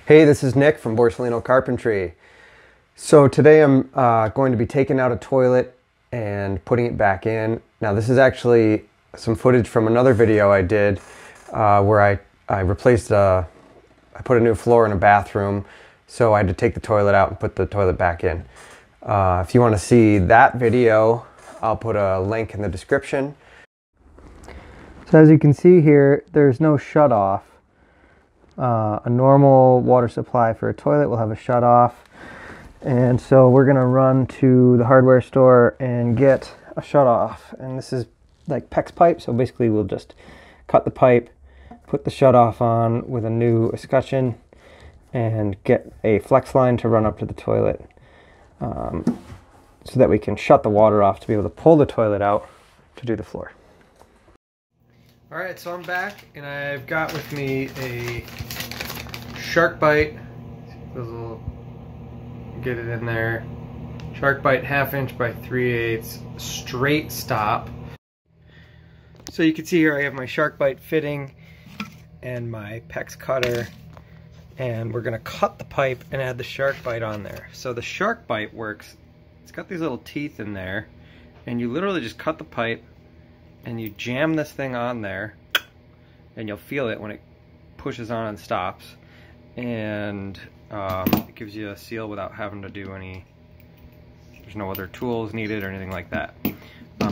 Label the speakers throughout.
Speaker 1: Hey, this is Nick from Borsellino Carpentry. So today I'm going to be taking out a toilet and putting it back in. Now this is actually some footage from another video I did where I replaced I put a new floor in a bathroom, so I had to take the toilet out and put the toilet back in. If you want to see that video, I'll put a link in the description. So as you can see here, there's no shutoff. A normal water supply for a toilet will have a shutoff, and so we're gonna run to the hardware store and get a shutoff. And this is like PEX pipe, so basically we'll just cut the pipe, put the shutoff on with a new escutcheon, and get a flex line to run up to the toilet, so that we can shut the water off to be able to pull the toilet out to do the floor. Alright, so I'm back and I've got with me a shark bite. Get it in there. Shark bite 1/2 inch by 3/8 straight stop. So you can see here I have my shark bite fitting and my PEX cutter, and we're gonna cut the pipe and add the shark bite on there. So the shark bite works, it's got these little teeth in there, and you literally just cut the pipe and you jam this thing on there, and you'll feel it when it pushes on and stops, and it gives you a seal without having to do any, there's no other tools needed or anything like that.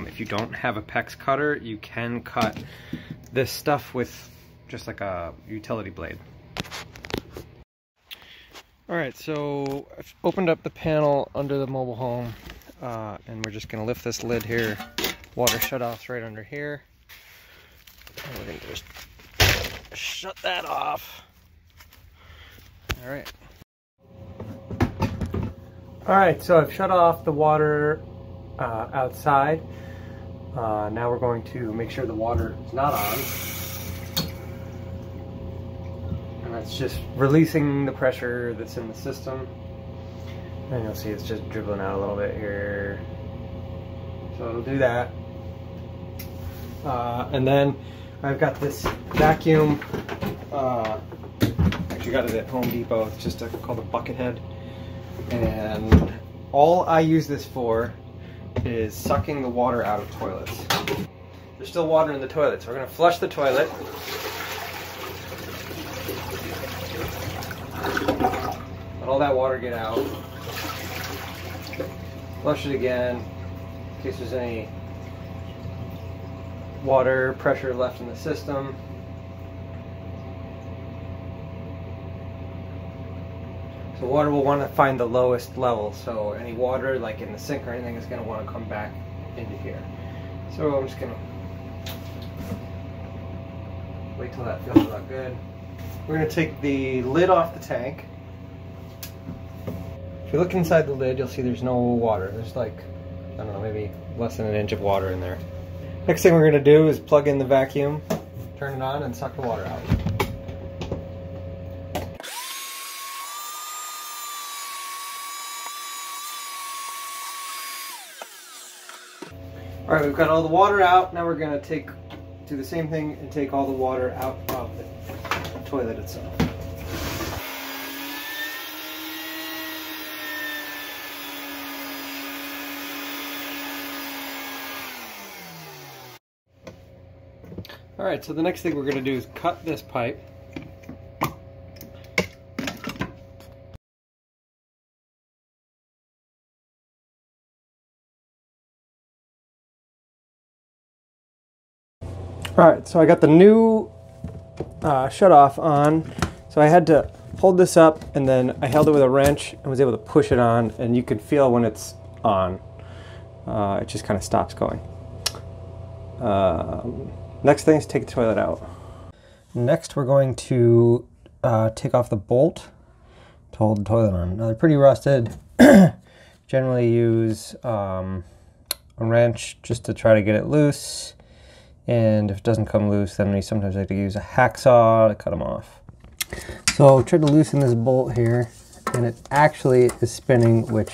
Speaker 1: If you don't have a PEX cutter, you can cut this stuff with just like a utility blade. Alright, so I've opened up the panel under the mobile home, and we're just going to lift this lid here. Water shutoff's right under here. And we're going to just shut that off. Alright. Alright, so I've shut off the water outside. Now we're going to make sure the water is not on. And that's just releasing the pressure that's in the system. And you'll see it's just dribbling out a little bit here. So it'll do that. And then I've got this vacuum, actually got it at Home Depot. It's just called a bucket head. And all I use this for is sucking the water out of toilets. There's still water in the toilet, so we're gonna flush the toilet. Let all that water get out. Flush it again, in case there's any water pressure left in the system. So water will want to find the lowest level, so any water like in the sink or anything is going to want to come back into here. So I'm just going to wait till that feels about good. We're going to take the lid off the tank. If you look inside the lid, you'll see there's no water. There's like, I don't know, maybe less than 1 inch of water in there. Next thing we're going to do is plug in the vacuum, turn it on, and suck the water out. Alright, we've got all the water out. Now we're going to do the same thing and take all the water out of the toilet itself. Alright, so the next thing we're going to do is cut this pipe. Alright, so I got the new shutoff on, so I had to hold this up, and then I held it with a wrench and was able to push it on, and you can feel when it's on. It just kind of stops going. Next thing is take the toilet out. Next we're going to take off the bolt to hold the toilet on. Now they're pretty rusted. Generally use a wrench just to try to get it loose. And if it doesn't come loose, then we sometimes have to use a hacksaw to cut them off. So I tried to loosen this bolt here, and it actually is spinning, which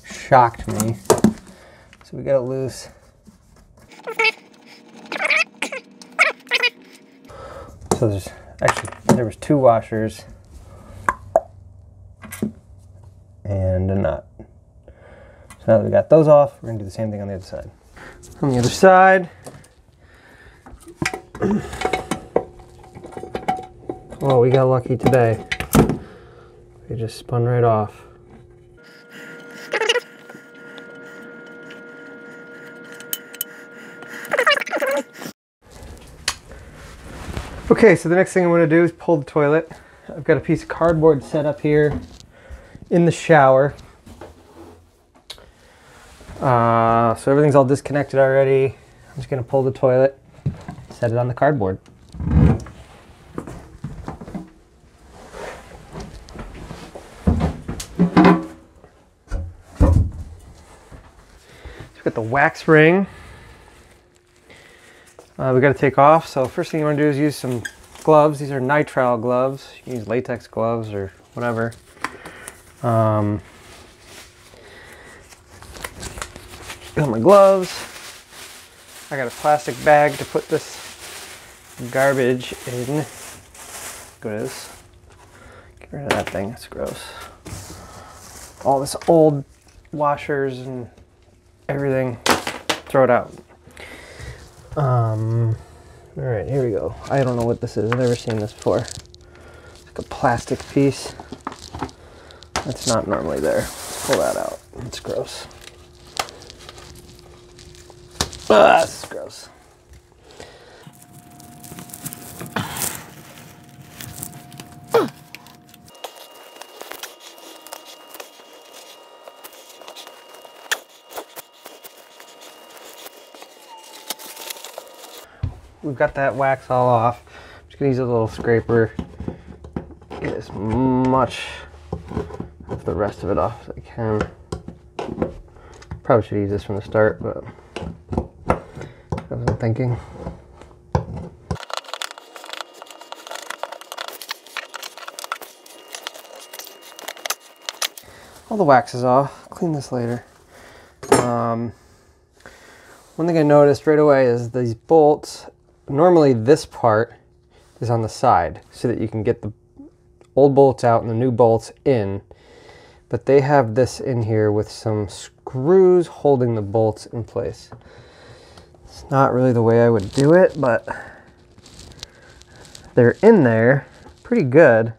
Speaker 1: shocked me. So we got it loose. So there was 2 washers
Speaker 2: and a nut. So now that we got those off, we're gonna do the same thing on the other side. On the other side, oh, we got lucky today. It just spun right off. Okay, so the next thing I'm going to do is pull the toilet. I've got a piece of cardboard set up here in the shower. So everything's all disconnected already. I'm just going to pull the toilet, set it on the cardboard. We've got the wax ring. We got to take off. So first thing you want to do is use some gloves. These are nitrile gloves. You can use latex gloves or whatever. Got my gloves. I got a plastic bag to put this garbage in. Look at this. Get rid of that thing. It's gross. All this old washers and everything. Throw it out. All right, here we go. I don't know what this is. I've never seen this before. It's like a plastic piece. That's not normally there. Let's pull that out. It's gross. Ah, this is gross. We've got that wax all off. I'm just gonna use a little scraper, get as much of the rest of it off as I can. Probably should use this from the start, but that's what I'm thinking. All the wax is off. I'll clean this later. One thing I noticed right away is these bolts. Normally this part is on the side so that you can get the old bolts out and the new bolts in, but they have this in here with some screws holding the bolts in place. It's not really the way I would do it, but they're in there pretty good.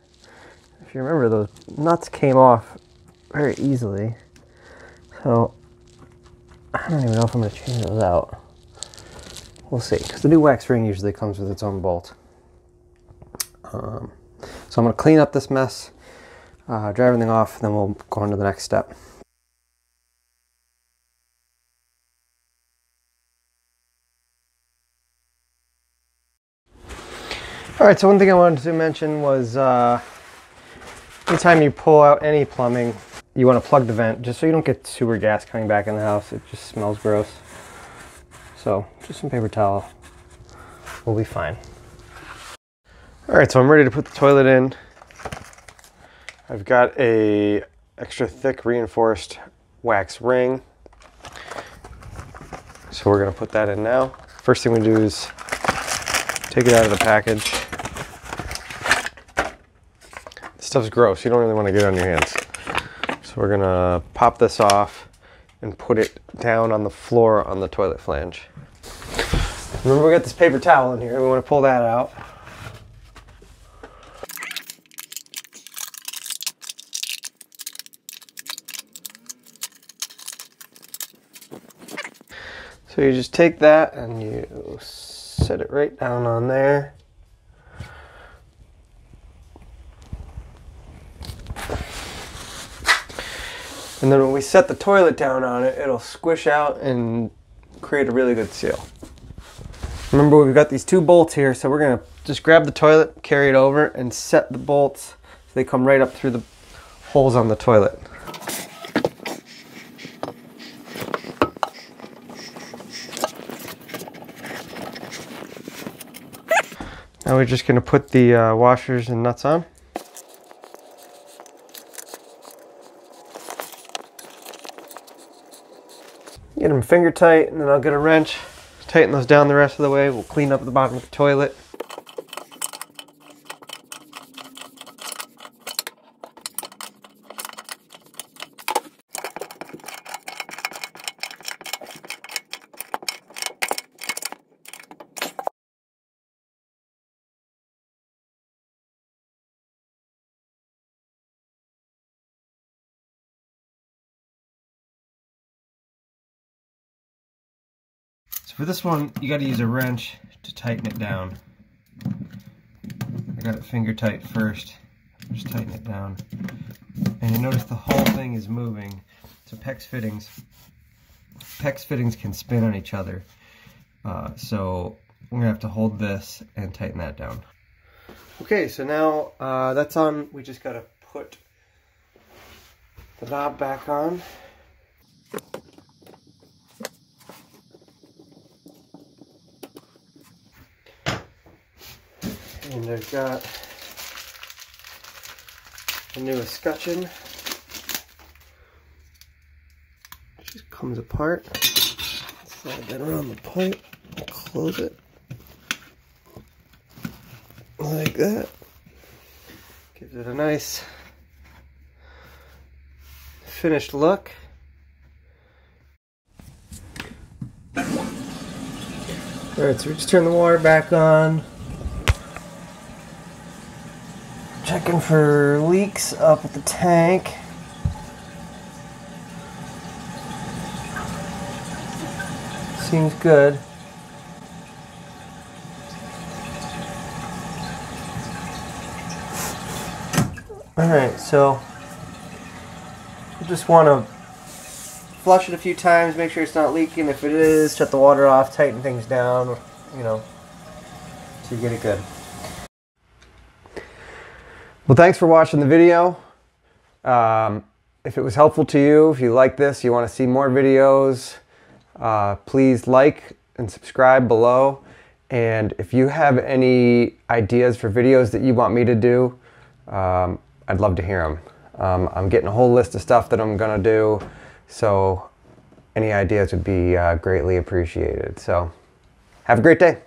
Speaker 2: If you remember, those nuts came off very easily, so I don't even know if I'm going to change those out. We'll see, because the new wax ring usually comes with its own bolt. So I'm going to clean up this mess, dry everything off, and then we'll go on to the next step. Alright, so one thing I wanted to mention was anytime you pull out any plumbing, you want to plug the vent just so you don't get sewer gas coming back in the house. It just smells gross. So just some paper towel. We'll be fine. Alright, so I'm ready to put the toilet in. I've got a extra thick reinforced wax ring. So we're going to put that in now. First thing we do is take it out of the package. This stuff's gross. You don't really want to get it on your hands. So we're going to pop this off and put it down on the floor on the toilet flange. Remember, we got this paper towel in here. We want to pull that out. So you just take that and you set it right down on there. And then when we set the toilet down on it, it'll squish out and create a really good seal. Remember, we've got these two bolts here, so we're gonna just grab the toilet, carry it over, and set the bolts so they come right up through the holes on the toilet. Now we're just gonna put the washers and nuts on. Get them finger tight, and then I'll get a wrench, tighten those down the rest of the way. We'll clean up the bottom of the toilet. For this one, you got to use a wrench to tighten it down. I got it finger tight first. Just tighten it down. And you notice the whole thing is moving. So PEX fittings can spin on each other. So we're gonna have to hold this and tighten that down. Okay, so now that's on. We just gotta put the knob back on. And I've got a new escutcheon. It just comes apart. Slide that around the pipe, close it like that. Gives it a nice finished look. Alright, so we just turn the water back on. Checking for leaks up at the tank. Seems good. Alright, so you just want to flush it a few times, make sure it's not leaking. If it is, shut the water off, tighten things down, you know, so you get it good.
Speaker 1: Well, thanks for watching the video. If it was helpful to you, if you like this, you want to see more videos, please like and subscribe below. And if you have any ideas for videos that you want me to do, I'd love to hear them. I'm getting a whole list of stuff that I'm gonna do, so any ideas would be greatly appreciated. So have a great day.